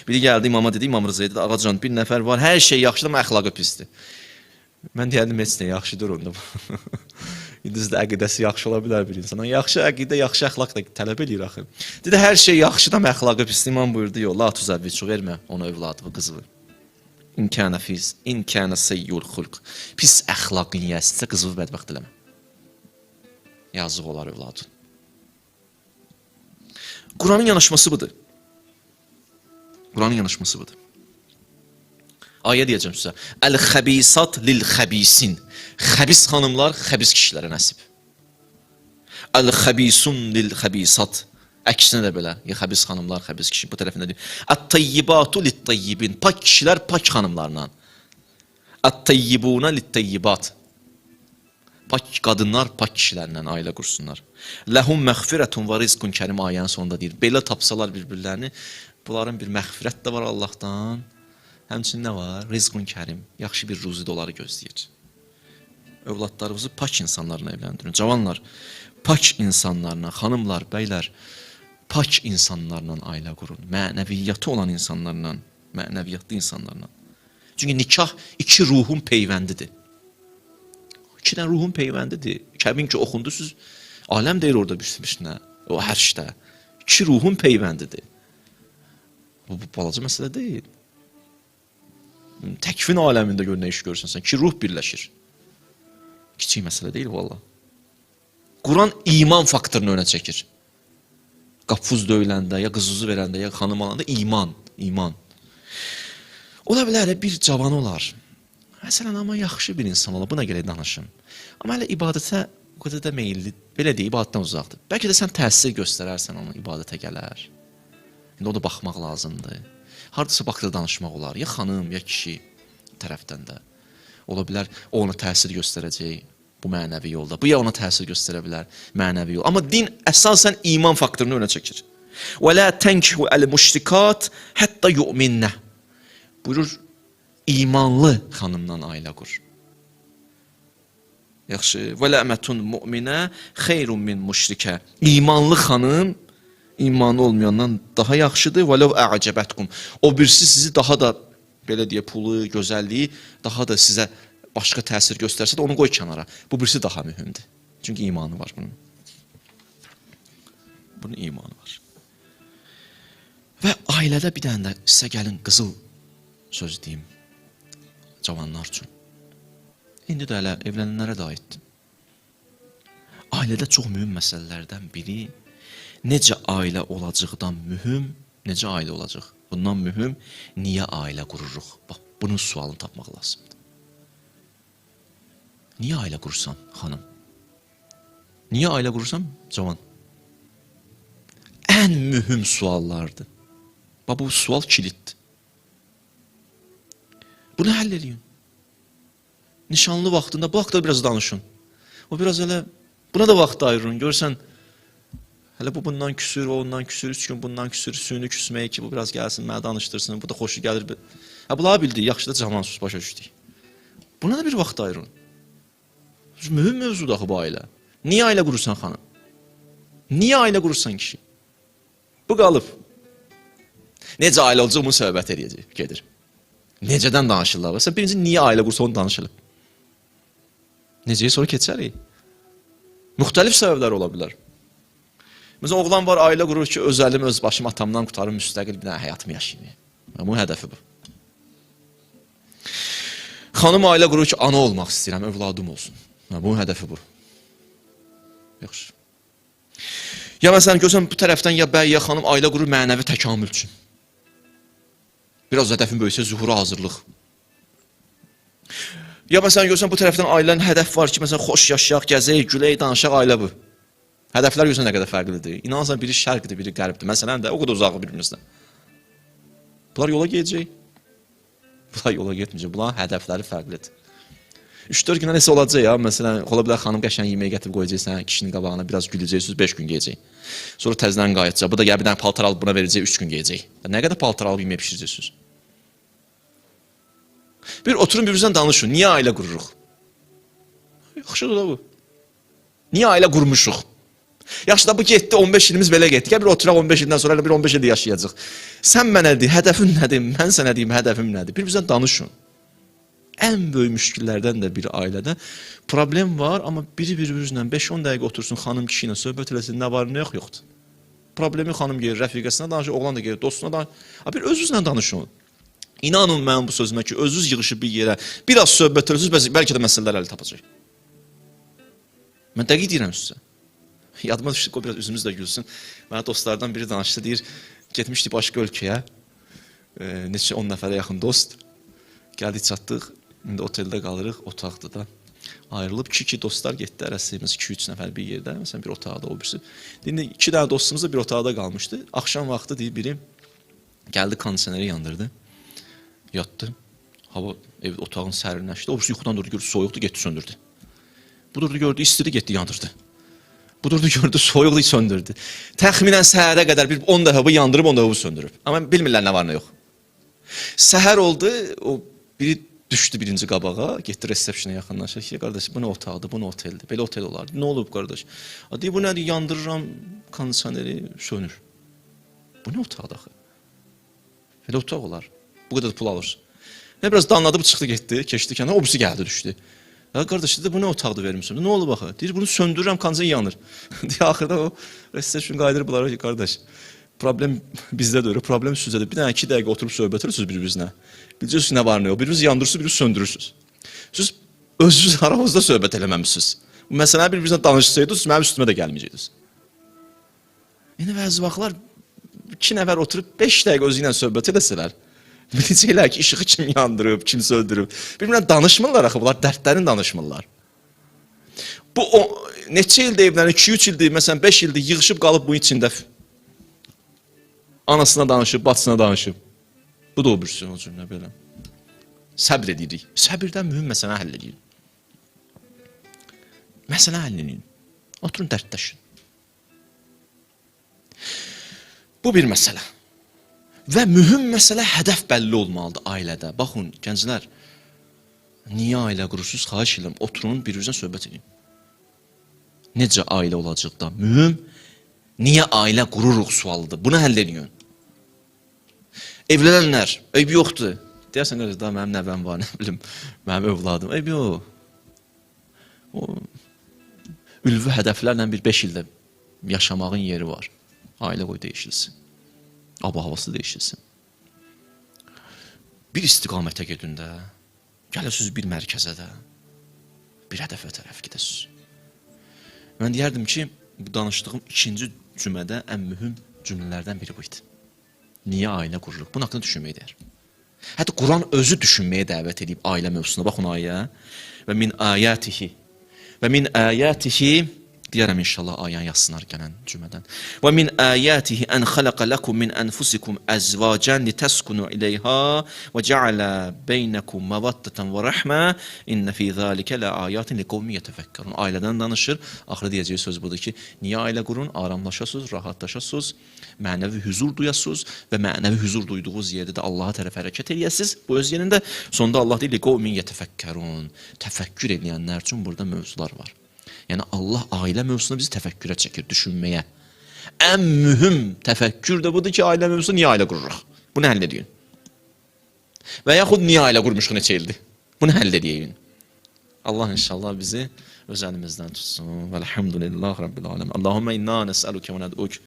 Biri gəldi imama dedi, İmam Rıza'ya dedi, ağacan bir nəfər var, hər şey yaxşıdır, amma əxlaqı pisdir. Mən deyərdim, heç nə yaxşıdır onda. İndizdə əqidəsi yaxşı ola bilər bir insan. Yaxşı əqidə, yaxşı əxlaq da tələb edir axı. Dedi, hər şey yaxşıdır, amma əxlaqı pisdir. İmam buyurdu, yox, la tuzəvvic, vermə ona övladını, qızını. İnkənə seyyul xulq. Pis əxlaqın yəsinsə, qızını bədbəxt eləmə. Yazıq olar övladın. Quranın yanaşması budur. Quranın yanaşması budur. Ayə deyəcəm sizə. Əl-xəbisat lil-xəbisin. Xəbis xanımlar xəbis kişilərə nəsib. Əl-xəbisun lil-xəbisat. Əksinə də belə. Xəbis xanımlar, xəbis kişi. Bu tərəfində deyir. Ət-tayyibatu lit-tayyibin. Pak kişilər pak xanımlarla. Ət-tayyibuna lit-tayyibat. Pak qadınlar pak kişilərlə ailə qursunlar. Ləhum məğfirətun və rizqun kərim ayənin sonunda deyir. Belə tapsalar bir-birlərini, bunların bir məğfirət də var Allahdan. Həmçinin nə var? Rizqun kərim. Yaxşı bir ruzi doları gözləyir. Övladlarımızı pak insanlarla evləndirin. Cavanlar, pak insanlarla, xanımlar, bəylər, pak insanlarla ailə qurun. Mənəviyyatı olan insanlarla, mənəviyyatlı insanlarla. Çünki nikah iki ruhun peyvəndidir. İki dənə ruhun peyvəndidir. Kəmin ki, oxundu, siz aləm deyir orada bir-birinə. O hər işdə. İki ruhun peyvəndidir. Bu balaca məsələ deyil. Təkvin aləmində gör nə iş görürsən sən. Ki ruh birləşir. Kiçik məsələ deyil valla. Quran iman faktorunu önə çəkir. Qapuz döyüləndə, ya qızızı verəndə, ya xanım alanda iman. Ola bilər, bir cavan olar. Məsələn, amma yaxşı bir insan olar. Buna görə danışım. Amma hələ ibadətə o qədər də meyilli. Belə deyil, ibadətdən uzaqdır. Bəlkə də sən təsir göstərərsən ona, ibadətə gələr. İndi o da baxmaq lazımdır. Hardasa baxda danışmaq olar. Ya xanım, ya kişi tərəfdən də. Ola bilər, o ona təsir göstərəcək bu mənəvi yolda. Bu ya ona təsir göstərə bilər mənəvi yol. Amma din əsasən iman faktorunu önə çəkir. وَلَا تَنْكِحُ الْمُشْرِكَاتِ حَتَّى يُؤْمِنَّ. Buyurur, imanlı xanımdan ailə qur. Yaxşı. وَلَأْمَةٌ مُؤْمِنَةٌ خَيْرٌ مِنْ مُشْرِكَةٍ. İmanlı xanım imanı olmayandan daha yaxşıdır. وَلَوْ أَعْجَبَتْكُمْ. O birisi sizi daha da, belə deyə, pulu, gözəlliyi daha da sizə başqa təsir göstərsə də onu qoy kənara. Bu birisi daha mühümdür. Çünki imanı var bunun. Bunun imanı var. Və ailədə bir dənə də sizə gəlin qızıl söz deyim. Cavanlar üçün. İndi də hələ evlənənlərə də aiddir. Ailədə çox mühüm məsələlərdən biri necə ailə olacaqdan mühüm, necə ailə olacaq? Bundan mühüm, niyə ailə qururuq? Bax, bunun sualını tapmaq lazımdır. Niyə ailə qurursan, xanım? Niyə ailə qurursan, cavan? Ən mühüm suallardır. Bax, bu sual kilitdir. Bunu həll edin. Nişanlı vaxtında, bu haqda biraz danışın. O biraz elə, buna da vaxt ayırın. Görsən, hələ bu bundan küsür, o ondan küsür, 3 gün bundan küsür, suyunu küsmək ki, bu biraz gəlsin, mənə danışdırsın, bu da xoşu gəlir. Bunları bildik, yaxşı da cavan sus, başa düşdük. Buna da bir vaxt ayırın. Mühüm mövzudur axı bu ailə. Niyə ailə qurursan, xanım? Niyə ailə qurursan kişi? Bu qalıb. Necə ailə olacaq, bunu söhbət edəcək, gedir. Necədən danışırlar? Sən birinci, niyə ailə qursa, onu danışılır. Necəyə sonra keçərik? Müxtəlif səbəblər ola bilər. Məsələn, oğlan var, ailə qurur ki, öz əlim, öz başım, atamdan qutarım, müstəqil bir dənə həyatımı yaşayayım. Bunun hədəfi bu. Xanım ailə qurur ki, ana olmaq istəyirəm, övladım olsun. Bunun hədəfi bu. Yaxşı. Ya məsələn, görsən, bu tərəfdən ya bəy, ya xanım ailə qurur mənəvi təkamül üçün. Biraz hədəfin böyüsə, zuhura hazırlıq. Ya məsələn, görsən, bu tərəfdən ailənin hədəf var ki, məsələn, xoş yaşayaq, gəzək, gülək, danışaq, ailə bu. Hədəflər görsən nə qədər fərqlidir. İnanırsan, biri şərqdir, biri qərbdir. Məsələn də, o qədər uzağı bir-birimizdən. Bunlar yola gedəcək. Bunlar yola getməyəcək. Bunların hədəfləri fərqlidir. 3-4 günə nəsə olacaq ya. Məsələn, ola bilər xanım qəşən yeməyə gətirib qoyacaqsan, kişinin qabağına biraz güləcəksiniz, 5 gün geyəcək. Sonra təzdən qayıtacaq. Bu da gəl bir dənə paltar alıb buna verəcək, 3 gün geyəcək. Nə qədər paltar alıb yeməyə pişirəcəksiniz? Bir oturun bir-birinizdən danışın. Niyə ailə qururuq? Yaxşıdır da bu. Niyə ailə qurmuşuq? Yaxşı da bu getdi, 15 ilimiz belə getdi. Gəl bir oturaq 15 ildən sonra elə bir 15 ildə yaşayacaq. Sən mənə de, hədəfin nədir? Mən sənə deyim, hədəfim nədir? Bir-birinizlə danışın. Ən böyük müşkillərdən də bir ailədə problem var, amma biri-birinizlə 5-10 dəqiqə otursun, xanım kişi ilə söhbət eləsin, nə var, nə yoxdur. Problemi xanım gelir, rəfiqəsinə danışır, oğlan da gelir, dostuna danışır. Bir özünüzlə danışın. İnanın mənim bu sözümə ki, özünüz yığışıb bir yerə, biraz söhbət edirsiniz, bəlkə də məsələlər əli tapacaq. Mən dəqiq deyirəm sizə. Yadıma düşdü, o biraz üzümüz də gülsün. Mənə dostlardan biri danışdı, deyir, getmişdi başqa ölkəyə, neçə 10 nəfərə yaxın dost. Gəldik, çatdıq, indi oteldə qalırıq, otaqda da. Ayrılıb 2 dostlar getdi, ərəsimiz 2-3 nəfər bir yerdə, məsələn bir otaqda o birisi. İndi 2 dənə dostumuz da bir otaqda qalmışdı. Axşam vaxtı deyir, biri gəldi, kondisioneri yandırdı, yatdı. Hava ev otağın sərinləşdi, o birisi yuxudan durdu, gördü, soyuqdu, getdi, söndürdü. Bu durdu, gördü, istidi, getdi, yandırdı. Bu durdu, gördü, soyuqdu, söndürdü. Təxminən səhərə qədər bir 10 dəfə bu yandırıb, 10 dəfə bu söndürüb. Amma bilmirlər nə var, nə yox. Səhər oldu, o biri düşdü birinci qabağa, getdi resepsiyona yaxınlaşır ki, qardaş, bu nə otaqdır, bu nə oteldir, belə otel olardı, nə olub qardaş? Deyir, bu nədir, yandırıram kondisioneri, sönür. Bu nə otaqdır axı? Belə otaq olar, bu qədər pul alır. Və biraz danladı, bu çıxdı, getdi, keçdi kənara, o birisi gəldi, düşdü. Ya qardaş, dedi, bu nə otaqdır vermişsin, nə olub axı? Deyir, bunu söndürürəm, kondisioner yanır. Deyir, axırda o resepsiyon qaydırıblar ki, qardaş, problem bizdə də öyle, problem sizdə. Bir dənə 2 dəqiqə oturub söhbət edirsiniz bir-birinizlə. Biləcəksiniz nə var nə yox. Biriniz yandırırsınız, biriniz söndürürsünüz. Siz özünüz aranızda söhbət eləməmisiniz. Bu məsələni bir-birinizlə danışsaydınız, mənim üstümə də gəlməyəcəydiniz. Yəni bəzi vaxtlar 2 nəfər oturub 5 dəqiqə özü ilə söhbət edəsələr, biləcəklər ki, işığı kim yandırıb, kim söndürüb. Bir-birinə danışmırlar axı, bunlar dərdlərini danışmırlar. Bu neçə ildə evlənir, 2-3 ildir, məsələn 5 ildir yığışıb qalıb bunun içində. Anasına danışıb, bacısına danışıb. Bu da o birisi o cümlə belə. Səbr edirik. Səbirdən mühüm məsələ həll edirik. Məsələ həll edirik. Oturun, dərdləşin. Bu bir məsələ. Və mühüm məsələ hədəf bəlli olmalıdır ailədə. Baxın, gənclər, niyə ailə qurursunuz? Xahiş edirəm, oturun, bir-birinizlə söhbət edin. Necə ailə olacaq da? Mühüm, niyə ailə qururuq sualıdır. Bunu həll edin. Evlənənlər, eybi yoxdur. Deyərsən, qardaş, daha mənim nəvəm var, nə bilim, mənim övladım. Eybi yox. O, ülvi hədəflərlə bir 5 ildə yaşamağın yeri var. Ailə qoy değişilsin. Aba havası değişilsin. Bir istiqamətə gedin də. Gələsiniz bir mərkəzə də. Bir hədəfə tərəf gedəsiniz. Mən deyərdim ki, bu danışdığım 2-ci cümlədə ən mühüm cümlələrdən biri bu idi. Niyə ailə qururuq? Bunun haqqında düşünməyə dəyər. Hətta Quran özü düşünməyə dəvət edib ailə mövzusuna. Baxın ayə. Və min ayatihi. Və min ayatihi. Deyərəm inşallah ayəni yazsınlar gələn cümlədən. Və min ayatihi ən xələqə ləkum min ənfusikum əzvacən litəskunu iləyhə və cəalə beynəkum məvaddətən və rəhmə innə fi zəlikə lə ayatin liqovmi yətəfəkkərun. Ailədən danışır. Axırı deyəcəyi söz budur ki, niyə ailə qurun? Aramlaşasınız, rahatlaşasınız, mənəvi hüzur duyasınız və mənəvi hüzur duyduğunuz yerdə də Allaha tərəf hərəkət edəsiniz. Bu öz yerində sonda Allah deyir liqovmi yətəfəkkərun. Təfəkkür edənlər üçün burada mövzular var. Yəni Allah ailə mövzusunu bizi təfəkkürə çəkir, düşünməyə. Ən mühüm təfəkkür də budur ki, ailə mövzusu niyə ailə qururuq? Bunu həll edin. Və yaxud niyə ailə qurmuşuq neçə ildir? Bunu həll edin. Allah inşallah bizi öz əlimizdən tutsun. Vəlhamdülillah Rabbil aləm. Allahümmə inna nəsəlükə və nəd'uk.